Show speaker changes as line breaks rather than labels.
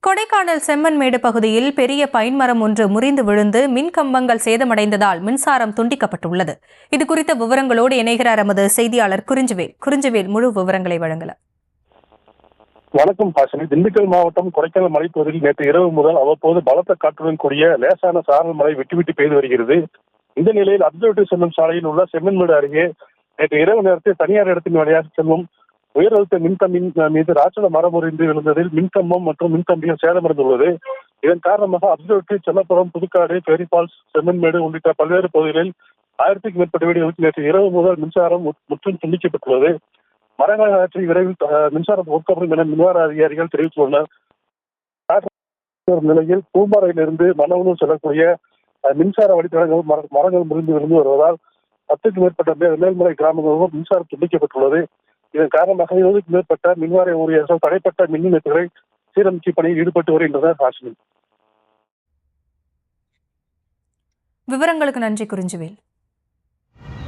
கொடைக்கானல் செம்மன்மேடு பகுதியில் பெரிய பைன் மரம் ஒன்று முறிந்து விழுந்து மின் கம்பங்கள் சேதமடைந்ததால் மின்சாரம் துண்டிக்கப்பட்டுள்ளது. இதுகுறித்த விவரங்களோடு இணைகிறார் எமது செய்தியாளர் குறிஞ்சுவேல் முழு விவரங்களை வழங்கலாம்.
வணக்கம் பாஷனி. திண்டுக்கல் மாவட்டம் கொடைக்கானல் மலைப்பகுதியில் நேற்று இரவு முதல் அவ்வப்போது பலத்த காற்றுடன் கூடிய லேசான சாரல் மழை விட்டு பெய்து வருகிறது. இந்த நிலையில் அப்சர்வேட்டரி செல்லும் சாலையில் உள்ள செம்மன்மேடு அருகே நேற்று இரவு நேரத்தில் தனியார் இடத்தின் வழியாக செல்லும் உயர் அழுத்த மின்கம்பின் மீது ராட்சத மரம் முறிந்து விழுந்ததில் மின்கம்பம் மற்றும் மின்கம்பிகள் சேதமடைந்துள்ளது. இதன் காரணமாக அப்சர்வேட்டரி, செல்லப்புறம், புதுக்காடு, பெரிபால்ஸ், செம்மன்மேடு உள்ளிட்ட பல்வேறு பகுதிகளில் 1000க்கும் மேற்பட்ட வீடுகளுக்கு நேற்று இரவு முதல் மின்சாரம் முற்றும் துண்டிக்கப்பட்டுள்ளது. மரங்களை அகற்றி விரைவில் மின்சாரம் ஒதுக்கப்படும் என மின்சார அதிகாரிகள் தெரிவித்துள்ளனர். நிலையில் பூம்பாறையிலிருந்து மணவனூர் செல்லக்கூடிய மின்சார வழித்தடங்கள் மரங்கள் முறிந்து விழுந்து வருவதால் 10க்கும் மேற்பட்ட மேல்மலை கிராமங்களும் மின்சாரம் துண்டிக்கப்பட்டுள்ளது. இதன் காரணமாக 20க்கும் மேற்பட்ட மின்வாரிய ஊழியர்கள் தடைப்பட்ட மின் இணைப்புகளை சீரமைக்கும் பணியில் ஈடுபட்டு வருகின்றனர்.
விவரங்களுக்கு நன்றி குறிஞ்சுவேல்.